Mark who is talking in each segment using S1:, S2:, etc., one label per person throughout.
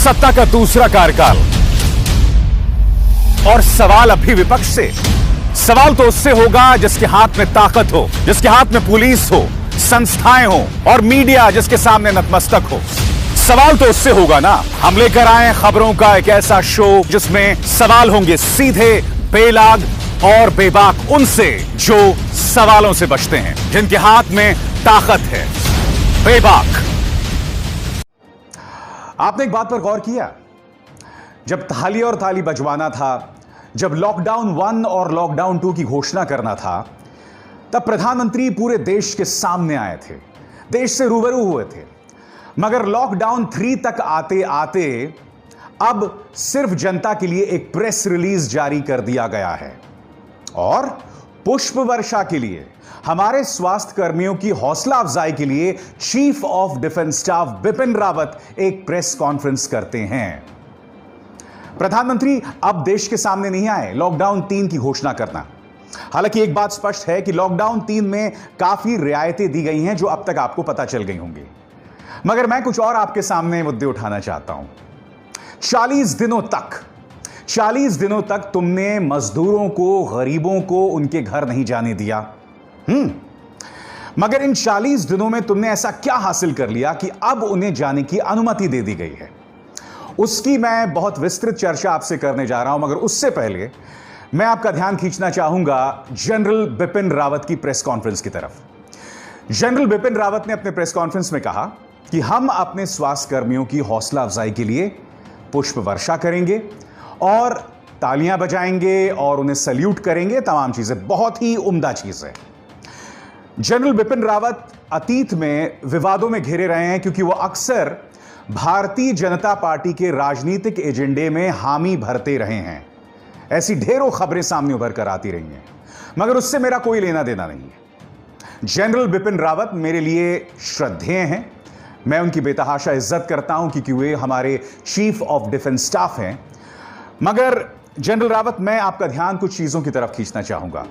S1: सत्ता का दूसरा कार्यकाल और सवाल अभी विपक्ष से। सवाल तो उससे होगा जिसके हाथ में ताकत हो, जिसके हाथ में पुलिस हो, संस्थाएं हो और मीडिया जिसके सामने नतमस्तक हो। सवाल तो उससे होगा ना। हम लेकर आए खबरों का एक ऐसा शो जिसमें सवाल होंगे सीधे, बेलाग और बेबाक उनसे जो सवालों से बचते हैं, जिनके हाथ में ताकत है। बेबाक। आपने एक बात पर गौर किया? जब ताली और ताली बजवाना था, जब लॉकडाउन 1 और लॉकडाउन 2 की घोषणा करना था, तब प्रधानमंत्री पूरे देश के सामने आए थे, देश से रूबरू हुए थे। मगर लॉकडाउन 3 तक आते आते अब सिर्फ जनता के लिए एक प्रेस रिलीज जारी कर दिया गया है और पुष्प वर्षा के लिए, हमारे स्वास्थ्य कर्मियों की हौसला अफजाई के लिए chief of defence staff Bipin Rawat एक प्रेस कॉन्फ्रेंस करते हैं। प्रधानमंत्री अब देश के सामने नहीं आए लॉकडाउन 3 की घोषणा करना। हालांकि एक बात स्पष्ट है कि लॉकडाउन 3 में काफी रियायतें दी गई हैं जो अब तक आपको पता चल गई होंगी। मगर मैं कुछ और आपके सामने मुद्दे उठाना चाहता हूं। 40 दिनों तक तुमने मजदूरों को, गरीबों को उनके घर नहीं जाने दिया। मगर इन 40 दिनों में तुमने ऐसा क्या हासिल कर लिया कि अब उन्हें जाने की अनुमति दे दी गई है? उसकी मैं बहुत विस्तृत चर्चा आपसे करने जा रहा हूं। मगर उससे पहले मैं आपका ध्यान खींचना चाहूंगा जनरल बिपिन रावत की प्रेस कॉन्फ्रेंस की तरफ। जनरल बिपिन रावत ने अपने प्रेस कॉन्फ्रेंस में कहा कि हम अपने स्वास्थ्य कर्मियों की हौसला अफजाई के लिए पुष्प वर्षा करेंगे और तालियां बजाएंगे और उन्हें सल्यूट करेंगे। तमाम चीजें बहुत ही उम्दा चीज है। जनरल बिपिन रावत अतीत में विवादों में घिरे रहे हैं क्योंकि वो अक्सर भारतीय जनता पार्टी के राजनीतिक एजेंडे में हामी भरते रहे हैं। ऐसी ढेरों खबरें सामने उभर कर आती रही हैं, मगर उससे मेरा कोई लेना देना नहीं है। जनरल बिपिन रावत मेरे लिए श्रद्धेय हैं। मैं उनकी बेतहाशा इज्जत करता हूं क्योंकि वे हमारे चीफ ऑफ डिफेंस स्टाफ हैं। मगर जनरल रावत, मैं आपका ध्यान कुछ चीजों की तरफ खींचना चाहूंगा।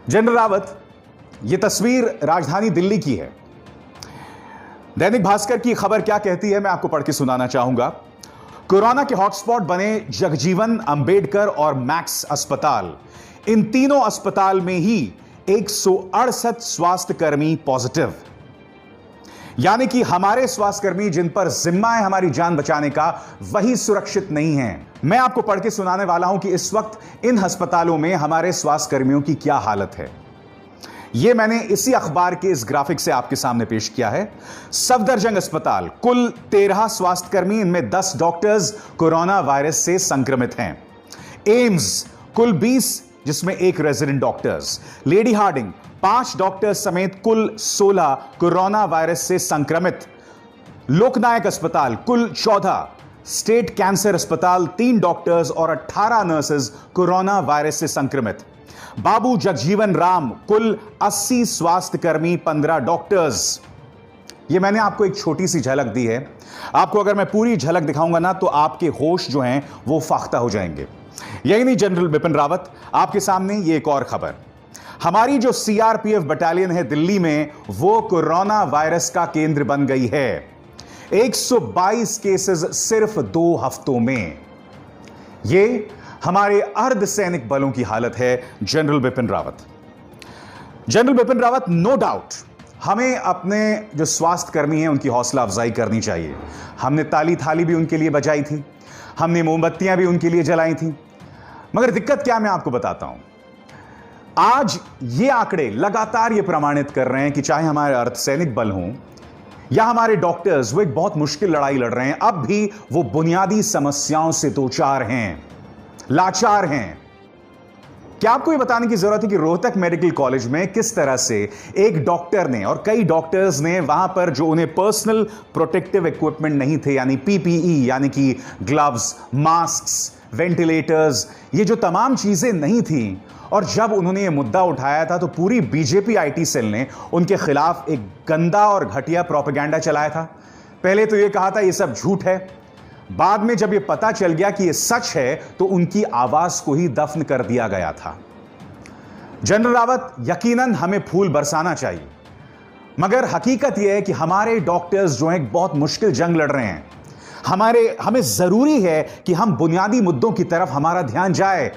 S1: जनरल रावत, यह तस्वीर राजधानी दिल्ली की है। दैनिक भास्कर की खबर क्या कहती है, मैं आपको पढ़ के सुनाना चाहूंगा। कोरोना के हॉटस्पॉट बने जगजीवन, अंबेडकर और मैक्स अस्पताल। इन तीनों अस्पताल में ही 168 स्वास्थ्यकर्मी पॉजिटिव। यानी कि हमारे स्वास्थ्यकर्मी जिन पर जिम्मा है हमारी जान बचाने का, वही सुरक्षित नहीं है। मैं आपको पढ़ के सुनाने वाला हूं कि इस वक्त इन अस्पतालों में हमारे स्वास्थ्यकर्मियों की क्या हालत है। यह मैंने इसी अखबार के इस ग्राफिक से आपके सामने पेश किया है। सफदरजंग अस्पताल, कुल 13 स्वास्थ्यकर्मी, इनमें 10 डॉक्टर्स कोरोना वायरस से संक्रमित हैं। एम्स, कुल 20, जिसमें 1 resident doctors. Lady Hardinge, 5 doctors समेत कुल 16 कोरोना वायरस से संक्रमित। लोकनायक अस्पताल, कुल 14। स्टेट कैंसर अस्पताल, 3 डॉक्टर्स और 18 नर्सेज कोरोना वायरस से संक्रमित। बाबू जगजीवन राम, कुल 80 स्वास्थ्यकर्मी, 15 डॉक्टर्स। यह मैंने आपको एक छोटी सी झलक दी है। आपको अगर मैं पूरी झलक दिखाऊंगा ना तो आपके होश जो हैं वो फाख्ता हो जाएंगे। यही नहीं जनरल बिपिन रावत, आपके सामने ये एक और खबर। हमारी जो सीआरपीएफ बटालियन है दिल्ली में, वो कोरोना वायरस का केंद्र बन गई है। 122 केसेस सिर्फ 2 हफ्तों में। ये हमारे अर्धसैनिक बलों की हालत है। General Bipin Rawat, no doubt हमें अपने जो स्वास्थ्य कर्मी हैं उनकी हौसला अफजाई करनी चाहिए। हमने ताली थाली भी उनके लिए बजाई थी, हमने मोमबत्तियां भी उनके लिए जलाई थी। मगर दिक्कत क्या, मैं आपको बताता हूं। आज ये आंकड़े लगातार ये प्रमाणित कर रहे हैं कि चाहे हमारे अर्धसैनिक बल हों या हमारे डॉक्टर्स, वो एक बहुत मुश्किल लड़ाई लड़ रहे हैं। अब भी वो बुनियादी समस्याओं से दोचार हैं, लाचार हैं। क्या आपको ये बताने की जरूरत है कि रोहतक मेडिकल कॉलेज में किस तरह से एक डॉक्टर ने और कई डॉक्टर्स ने वहां पर जो उन्हें पर्सनल प्रोटेक्टिव इक्विपमेंट नहीं थे, यानी पीपीई, यानी कि ग्लव्स, मास्क्स, वेंटिलेटर्स, ये जो तमाम चीजें नहीं थी, और जब उन्होंने ये मुद्दा उठाया था तो पूरी बीजेपी आईटी सेल ने उनके खिलाफ एक गंदा और घटिया प्रोपेगेंडा चलाया था। पहले तो ये कहा था ये सब झूठ है, बाद में जब ये पता चल गया कि ये सच है तो उनकी आवाज को ही दफन कर दिया गया था। जनरल रावत, यकीनन हमें फूल बरसाना चाहिए, मगर हकीकत यह है कि हमारे डॉक्टर्स जो हैं बहुत मुश्किल जंग लड़ रहे हैं। हमें जरूरी है कि हम बुनियादी मुद्दों की तरफ हमारा ध्यान जाए,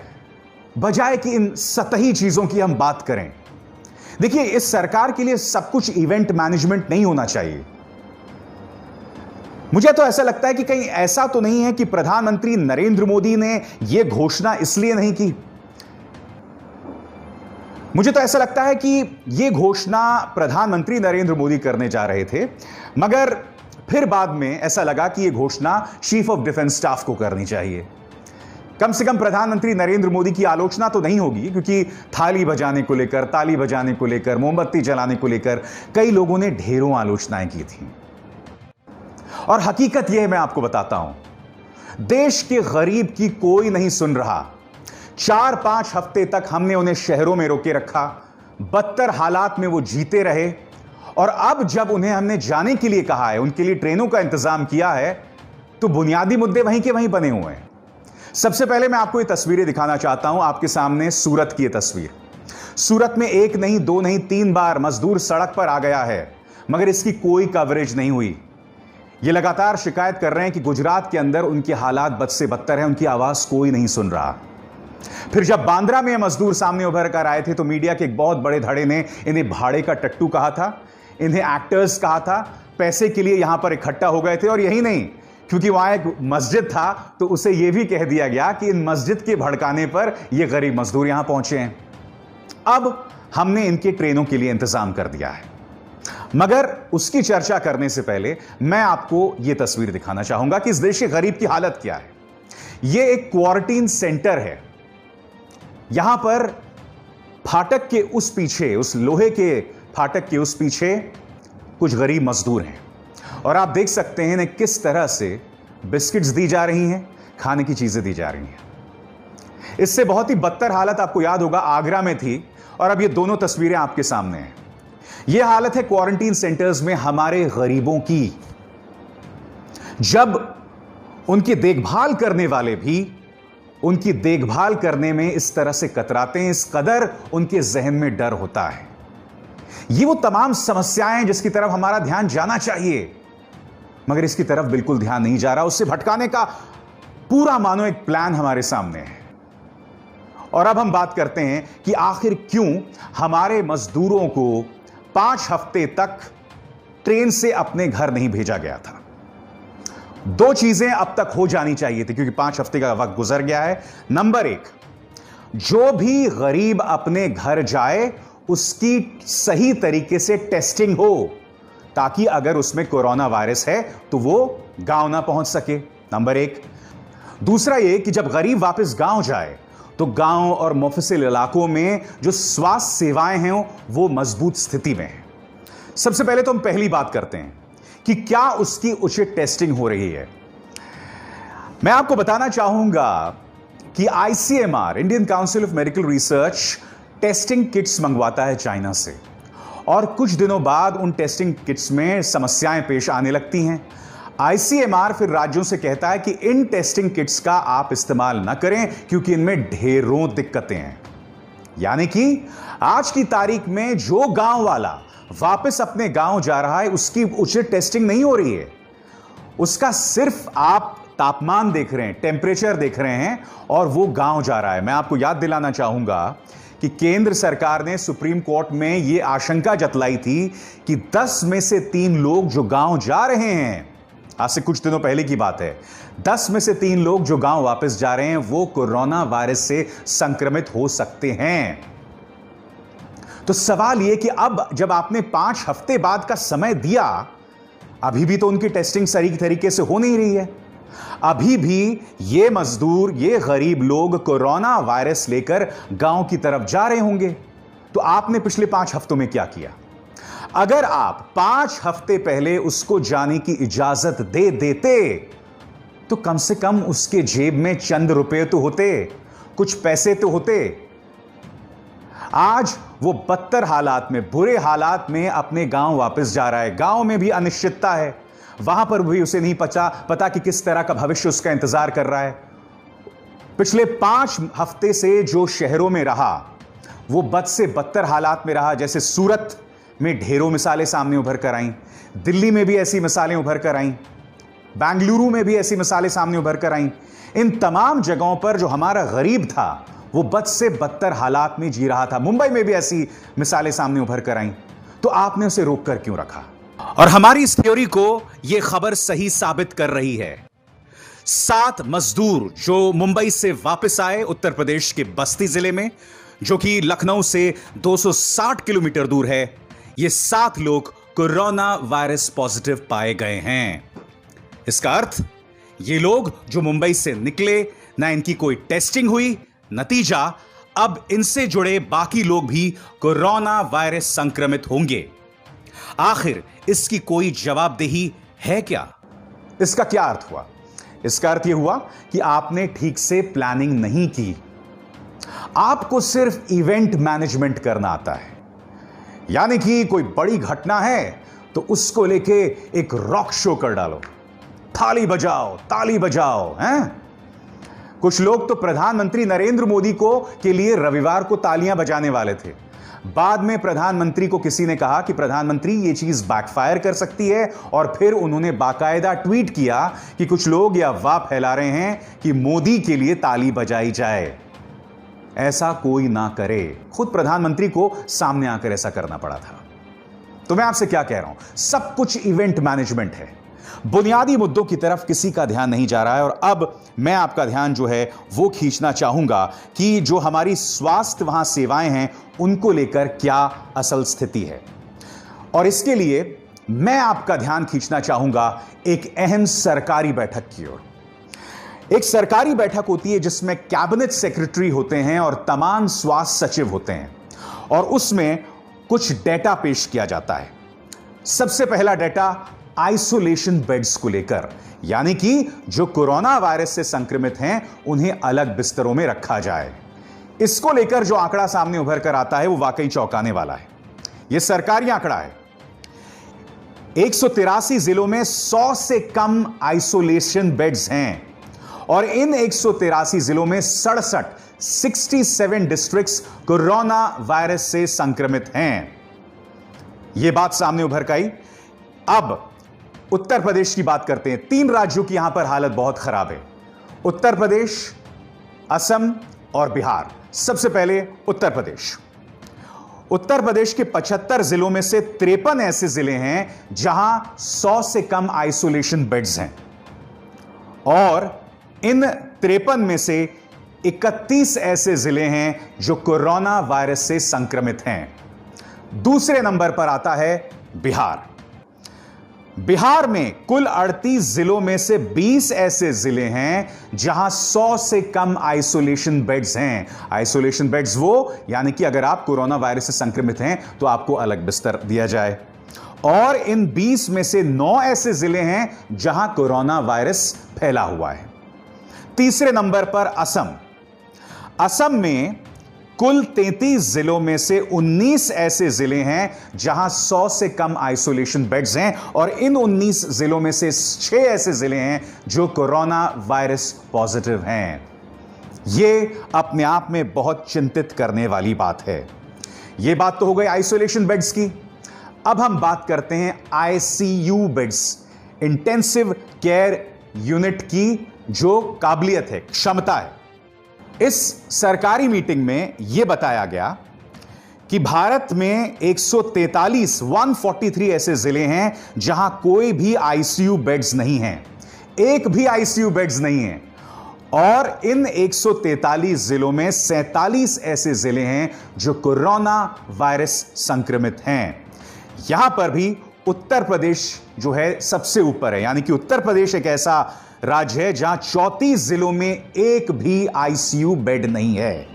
S1: बजाय कि इन सतही चीजों की हम बात करें। देखिए, इस सरकार के लिए सब कुछ इवेंट मैनेजमेंट नहीं होना चाहिए। मुझे तो ऐसा लगता है कि कहीं ऐसा तो नहीं है कि प्रधानमंत्री नरेंद्र मोदी ने यह घोषणा इसलिए नहीं की। मुझे तो ऐसा लगता है कि यह घोषणा प्रधानमंत्री नरेंद्र मोदी करने जा रहे थे, मगर फिर बाद में ऐसा लगा कि यह घोषणा चीफ ऑफ डिफेंस स्टाफ को करनी चाहिए। कम से कम प्रधानमंत्री नरेंद्र मोदी की आलोचना तो नहीं होगी, क्योंकि थाली बजाने को लेकर, ताली बजाने को लेकर, मोमबत्ती जलाने को लेकर कई लोगों ने ढेरों आलोचनाएं की थी। और हकीकत यह मैं आपको बताता हूं, देश के गरीब की कोई नहीं सुन रहा। 4-5 हफ्ते तक हमने उन्हें शहरों में रोके रखा, बदतर हालात में वो जीते रहे, और अब जब उन्हें हमने जाने के लिए कहा है, उनके लिए ट्रेनों का इंतजाम किया है, तो बुनियादी मुद्दे वहीं के वहीं बने हुए हैं। सबसे पहले मैं आपको ये तस्वीरें दिखाना चाहता हूं, आपके सामने सूरत की ये तस्वीर। सूरत में 1 नहीं 2 नहीं 3 बार मजदूर सड़क पर आ गया है, मगर इसकी कोई कवरेज नहीं हुई। ये लगातार शिकायत कर रहे हैं कि गुजरात के अंदर उनके हालात बद से बदतर हैं, उनकी आवाज कोई नहीं सुन रहा। फिर जब बांद्रा में मजदूर सामने उभर कर आए थे, तो मीडिया के एक बहुत बड़े धड़े ने इन्हें भाड़े का टट्टू कहा था, इन्हें एक्टर्स कहा था, पैसे के लिए यहां पर इकट्ठा हो गए थे। और यही नहीं, क्योंकि वहां एक मस्जिद था, तो उसे यह भी कह दिया गया कि इन मस्जिद के भड़काने पर यह गरीब मजदूर यहां पहुंचे हैं। अब हमने इनके ट्रेनों के लिए इंतजाम कर दिया है, मगर उसकी चर्चा करने से पहले मैं आपको यह तस्वीर दिखाना चाहूंगा कि इस देश के गरीब की हालत क्या है। यह एक क्वारंटीन सेंटर है। यहां पर फाटक के उस पीछे, उस लोहे के फाटक के उस पीछे कुछ गरीब मजदूर हैं, और आप देख सकते हैं इन्हें किस तरह से बिस्किट्स दी जा रही हैं, खाने की चीजें दी जा रही हैं। इससे बहुत ही बदतर हालत आपको याद होगा आगरा में थी, और अब ये दोनों तस्वीरें आपके सामने हैं। यह हालत है क्वारंटीन सेंटर्स में हमारे गरीबों की, जब उनकी देखभाल करने वाले भी उनकी देखभाल करने में इस तरह से कतराते हैं, इस कदर उनके जहन में डर होता है। ये वो तमाम समस्याएं हैं जिसकी तरफ हमारा ध्यान जाना चाहिए, मगर इसकी तरफ बिल्कुल ध्यान नहीं जा रहा। उससे भटकाने का पूरा मानो एक प्लान हमारे सामने है। और अब हम बात करते हैं कि आखिर क्यों हमारे मजदूरों को 5 हफ्ते तक ट्रेन से अपने घर नहीं भेजा गया था। 2 चीजें अब तक हो जानी चाहिए थी, क्योंकि 5 हफ्ते का वक्त गुजर गया है। नंबर 1, जो भी गरीब अपने घर जाए उसकी सही तरीके से टेस्टिंग हो, ताकि अगर उसमें कोरोना वायरस है तो वो गांव ना पहुंच सके। नंबर 1। दूसरा ये कि जब गरीब वापस गांव जाए तो गांव और मुफस्सिल इलाकों में जो स्वास्थ्य सेवाएं हैं वो मजबूत स्थिति में है। सबसे पहले तो हम पहली बात करते हैं कि क्या उसकी उचित टेस्टिंग हो रही है। मैं आपको बताना चाहूंगा कि ICMR, Indian council of medical research, testing kits मंगवाता है चाइना से, और कुछ दिनों बाद उन टेस्टिंग किट्स में समस्याएं पेश आने लगती हैं। ICMR फिर राज्यों से कहता है कि इन टेस्टिंग किट्स का आप इस्तेमाल न करें, क्योंकि इनमें ढेरों दिक्कतें हैं। यानी कि आज की तारीख में जो गांव वाला वापस अपने गांव जा रहा है, उसकी उचित टेस्टिंग नहीं हो रही है। उसका सिर्फ आप तापमान देख रहे हैं, टेम्परेचर देख रहे हैं, और वो गांव जा रहा है। मैं आपको याद दिलाना चाहूंगा कि केंद्र सरकार ने सुप्रीम कोर्ट में यह आशंका जतलाई थी कि 10 में से 3 लोग जो गांव जा रहे हैं, आज से कुछ दिनों पहले की बात है, 10 में से 3 लोग जो गांव वापस जा रहे हैं वो कोरोना वायरस से संक्रमित हो सकते हैं। तो सवाल यह कि अब जब आपने 5 हफ्ते बाद का समय दिया, अभी भी तो उनकी टेस्टिंग सही तरीके से हो नहीं रही है। अभी भी ये मजदूर, ये गरीब लोग कोरोना वायरस लेकर गांव की तरफ जा रहे होंगे। तो आपने पिछले 5 हफ्तों में क्या किया? अगर आप 5 हफ्ते पहले उसको जाने की इजाजत दे देते तो कम से कम उसके जेब में चंद रुपए तो होते, कुछ पैसे तो होते। आज वो बदतर हालात में, बुरे हालात में अपने गांव वापस जा रहा है। गांव में भी अनिश्चितता है, वहां पर भी उसे नहीं पता कि किस तरह का भविष्य उसका इंतजार कर रहा है। पिछले 5 हफ्ते से जो शहरों में रहा वो बद से बदतर हालात में रहा। जैसे सूरत में ढेरों मिसालें सामने उभर कर आईं, दिल्ली में भी ऐसी मिसालें उभर कर आईं। बेंगलुरु में भी ऐसी मिसालें सामने उभर कर आईं। इन तमाम जगहों पर जो हमारा गरीब था वो बद से बदतर हालात में जी रहा था। मुंबई में भी ऐसी मिसालें सामने उभर कर आईं। तो आपने उसे रोक कर क्यों रखा? और हमारी इस थ्योरी को यह खबर सही साबित कर रही है। 7 मजदूर जो मुंबई से वापस आए उत्तर प्रदेश के बस्ती जिले में, जो कि लखनऊ से 260 किलोमीटर दूर है, ये 7 लोग कोरोना वायरस पॉजिटिव पाए गए हैं। इसका अर्थ ये लोग जो मुंबई से निकले, ना इनकी कोई टेस्टिंग हुई, नतीजा अब इनसे जुड़े बाकी लोग भी कोरोना वायरस संक्रमित होंगे। आखिर इसकी कोई जवाबदेही है क्या? इसका क्या अर्थ हुआ? इसका अर्थ यह हुआ कि आपने ठीक से प्लानिंग नहीं की। आपको सिर्फ इवेंट मैनेजमेंट करना आता है। यानी कि कोई बड़ी घटना है तो उसको लेके एक रॉक शो कर डालो, ताली बजाओ हैं? कुछ लोग तो प्रधानमंत्री नरेंद्र मोदी के लिए रविवार को तालियां बजाने वाले थे। बाद में प्रधानमंत्री को किसी ने कहा कि प्रधानमंत्री ये चीज बैकफायर कर सकती है, और फिर उन्होंने बाकायदा ट्वीट किया कि कुछ लोग यह अफवाह फैला रहे हैं कि मोदी के लिए ताली बजाई जाए। ऐसा कोई ना करे। खुद प्रधानमंत्री को सामने आकर ऐसा करना पड़ा था। तो मैं आपसे क्या कह रहा हूं, सब कुछ इवेंट मैनेजमेंट है। बुनियादी मुद्दों की तरफ किसी का ध्यान नहीं जा रहा है। और अब मैं आपका ध्यान जो है वो खींचना चाहूंगा कि जो हमारी स्वास्थ्य वहां सेवाएं हैं उनको लेकर क्या असल स्थिति है। और इसके लिए मैं आपका ध्यान खींचना चाहूंगा एक अहम सरकारी बैठक की ओर। एक सरकारी बैठक होती है जिसमें कैबिनेट सेक्रेटरी होते हैं और तमाम स्वास्थ्य सचिव होते हैं, और उसमें कुछ डेटा पेश किया जाता है। सबसे पहला डेटा आइसोलेशन बेड्स को लेकर, यानी कि जो कोरोना वायरस से संक्रमित हैं उन्हें अलग बिस्तरों में रखा जाए। इसको लेकर जो आंकड़ा सामने उभर कर आता है वो वाकई चौंकाने वाला है। यह सरकारी आंकड़ा है। 183 जिलों में 100 से कम आइसोलेशन बेड्स हैं, और इन 183 जिलों में 67 डिस्ट्रिक्ट्स कोरोना वायरस से संक्रमित हैं। यह बात सामने उभर कर आई। अब उत्तर प्रदेश की बात करते हैं। 3 राज्यों की यहां पर हालत बहुत खराब है, उत्तर प्रदेश, असम और बिहार। सबसे पहले उत्तर प्रदेश। उत्तर प्रदेश के 75 जिलों में से 53 ऐसे जिले हैं जहां 100 से कम आइसोलेशन बेड्स हैं, और इन 53 में से 31 ऐसे जिले हैं जो कोरोना वायरस से संक्रमित हैं। दूसरे नंबर पर आता है बिहार। बिहार में कुल 38 जिलों में से 20 ऐसे जिले हैं जहां 100 से कम आइसोलेशन बेड्स हैं। आइसोलेशन बेड्स वो, यानी कि अगर आप कोरोना वायरस से संक्रमित हैं तो आपको अलग बिस्तर दिया जाए। और इन 20 में से 9 ऐसे जिले हैं जहां कोरोना वायरस फैला हुआ है। तीसरे नंबर पर असम। असम में कुल 33 जिलों में से 19 ऐसे जिले हैं जहां 100 से कम आइसोलेशन बेड्स हैं, और इन 19 जिलों में से 6 ऐसे जिले हैं जो कोरोना वायरस पॉजिटिव हैं। यह अपने आप में बहुत चिंतित करने वाली बात है। यह बात तो हो गई आइसोलेशन बेड्स की। अब हम बात करते हैं ICU beds, intensive care unit की जो काबिलियत है, क्षमता है। इस सरकारी मीटिंग में यह बताया गया कि भारत में 143 ऐसे जिले हैं जहां कोई भी आईसीयू बेड्स नहीं हैं, एक भी आईसीयू बेड्स नहीं है। और इन 143 जिलों में 47 ऐसे जिले हैं जो कोरोना वायरस संक्रमित हैं। यहां पर भी उत्तर प्रदेश जो है सबसे ऊपर है, यानी कि उत्तर प्रदेश एक ऐसा राज्य है जहां 34 जिलों में एक भी आईसीयू बेड नहीं है।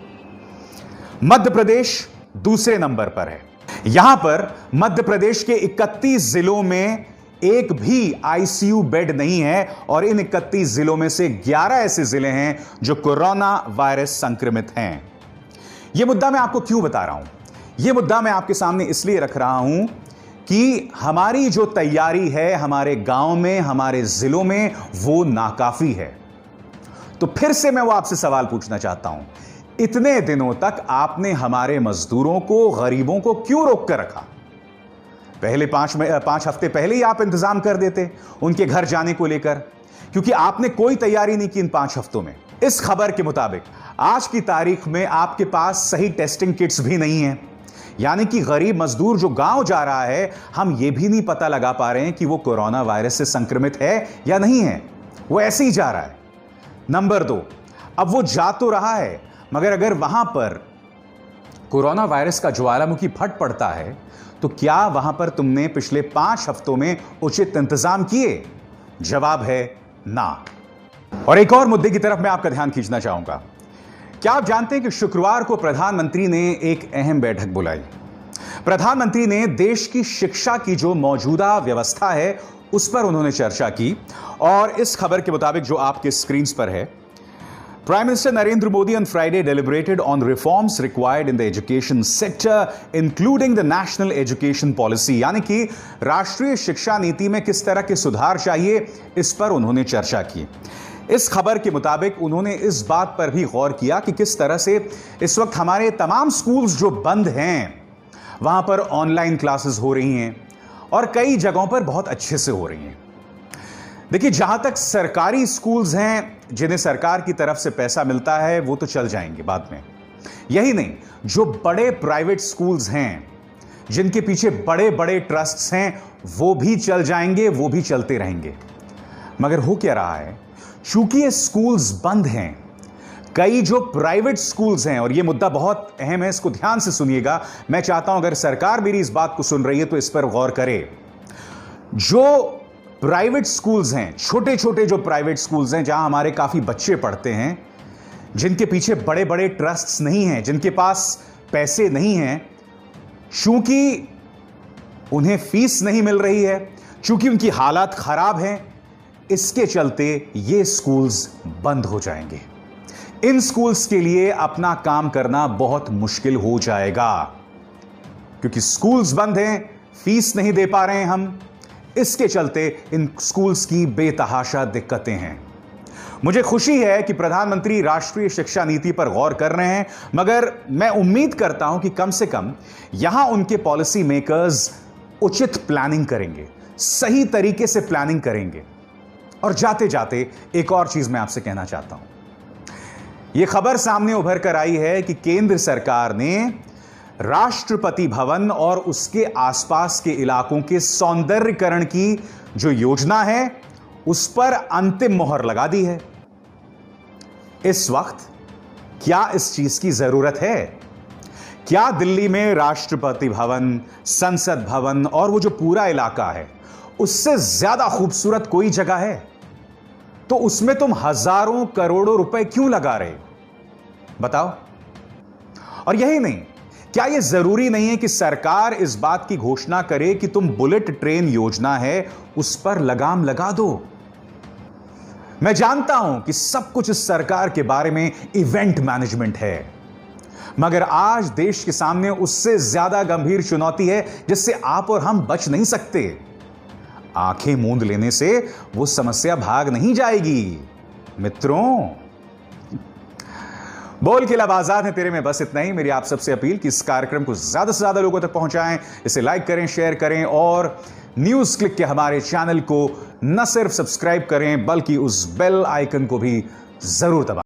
S1: मध्य प्रदेश दूसरे नंबर पर है। यहां पर मध्य प्रदेश के 31 जिलों में एक भी आईसीयू बेड नहीं है, और इन 31 जिलों में से 11 ऐसे जिले हैं जो कोरोना वायरस संक्रमित हैं। यह मुद्दा मैं आपको क्यों बता रहा हूं? यह मुद्दा मैं आपके सामने इसलिए रख रहा हूं कि हमारी जो तैयारी है हमारे गांव में, हमारे जिलों में, वो नाकाफी है। तो फिर से मैं वो आपसे सवाल पूछना चाहता हूं, इतने दिनों तक आपने हमारे मजदूरों को, गरीबों को क्यों रोक कर रखा? पहले 5 हफ्ते पहले ही आप इंतजाम कर देते उनके घर जाने को लेकर, क्योंकि आपने कोई तैयारी नहीं की इन 5 हफ्तों में। इस खबर के मुताबिक आज की तारीख में आपके पास सही टेस्टिंग किट्स भी नहीं है, यानी कि गरीब मजदूर जो गांव जा रहा है, हम यह भी नहीं पता लगा पा रहे हैं कि वो कोरोना वायरस से संक्रमित है या नहीं है, वो ऐसे ही जा रहा है। नंबर 2, अब वो जा तो रहा है, मगर अगर वहां पर कोरोना वायरस का ज्वालामुखी फट पड़ता है तो क्या वहां पर तुमने पिछले 5 हफ्तों में उचित इंतजाम किए? जवाब है ना। और एक और मुद्दे की तरफ मैं आपका ध्यान खींचना चाहूंगा। क्या आप जानते हैं कि शुक्रवार को प्रधानमंत्री ने एक अहम बैठक बुलाई। प्रधानमंत्री ने देश की शिक्षा की जो मौजूदा व्यवस्था है उस पर उन्होंने चर्चा की, और इस खबर के मुताबिक जो आपके स्क्रीन पर है, Prime Minister Narendra Modi on Friday deliberated on reforms required in the education sector, including the National Education Policy, यानी कि राष्ट्रीय शिक्षा नीति में किस तरह के सुधार चाहिए, इस पर उन्होंने चर्चा की। इस खबर के मुताबिक उन्होंने इस बात पर भी गौर किया कि किस तरह से इस वक्त हमारे तमाम स्कूल्स जो बंद हैं वहां पर ऑनलाइन क्लासेस हो रही हैं और कई जगहों पर बहुत अच्छे से हो रही हैं। देखिए, जहां तक सरकारी स्कूल्स हैं जिन्हें सरकार की तरफ से पैसा मिलता है वो तो चल जाएंगे बाद में। यही नहीं, जो बड़े प्राइवेट स्कूल्स हैं जिनके पीछे बड़े बड़े ट्रस्ट्स हैं वो भी चल जाएंगे, वो भी चलते रहेंगे। मगर हो क्या रहा है, चूंकि ये स्कूल्स बंद हैं, कई जो प्राइवेट स्कूल्स हैं, और ये मुद्दा बहुत अहम है, इसको ध्यान से सुनिएगा। मैं चाहता हूं अगर सरकार मेरी इस बात को सुन रही है तो इस पर गौर करे। जो प्राइवेट स्कूल्स हैं, छोटे छोटे जो प्राइवेट स्कूल्स हैं जहां हमारे काफी बच्चे पढ़ते हैं, जिनके पीछे बड़े बड़े ट्रस्ट्स नहीं हैं, जिनके पास पैसे नहीं हैं, चूंकि उन्हें फीस नहीं मिल रही है, चूंकि उनकी हालात खराब हैं, इसके चलते ये स्कूल्स बंद हो जाएंगे। इन स्कूल्स के लिए अपना काम करना बहुत मुश्किल हो जाएगा, क्योंकि स्कूल्स बंद हैं, फीस नहीं दे पा रहे हैं हम, इसके चलते इन स्कूल्स की बेतहाशा दिक्कतें हैं। मुझे खुशी है कि प्रधानमंत्री राष्ट्रीय शिक्षा नीति पर गौर कर रहे हैं, मगर मैं उम्मीद करता हूं कि कम से कम यहां उनके पॉलिसी मेकर्स उचित प्लानिंग करेंगे, सही तरीके से प्लानिंग करेंगे। और जाते जाते एक और चीज मैं आपसे कहना चाहता हूं। यह खबर सामने उभर कर आई है कि केंद्र सरकार ने राष्ट्रपति भवन और उसके आसपास के इलाकों के सौंदर्यीकरण की जो योजना है उस पर अंतिम मोहर लगा दी है। इस वक्त क्या इस चीज की जरूरत है? क्या दिल्ली में राष्ट्रपति भवन, संसद भवन और वो जो पूरा इलाका है उससे ज्यादा खूबसूरत कोई जगह है? तो उसमें तुम हजारों करोड़ों रुपए क्यों लगा रहे? बताओ। और यही नहीं, क्या यह जरूरी नहीं है कि सरकार इस बात की घोषणा करे कि तुम बुलेट ट्रेन योजना है उस पर लगाम लगा दो? मैं जानता हूं कि सब कुछ इस सरकार के बारे में इवेंट मैनेजमेंट है, मगर आज देश के सामने उससे ज्यादा गंभीर चुनौती है जिससे आप और हम बच नहीं सकते। आंखें मूंद लेने से वो समस्या भाग नहीं जाएगी मित्रों। बोल के लब आजाद है तेरे में, बस इतना ही। मेरी आप सबसे अपील कि इस कार्यक्रम को ज्यादा से ज्यादा लोगों तक पहुंचाएं, इसे लाइक करें, शेयर करें, और न्यूज क्लिक के हमारे चैनल को न सिर्फ सब्सक्राइब करें बल्कि उस बेल आइकन को भी जरूर दबाएं।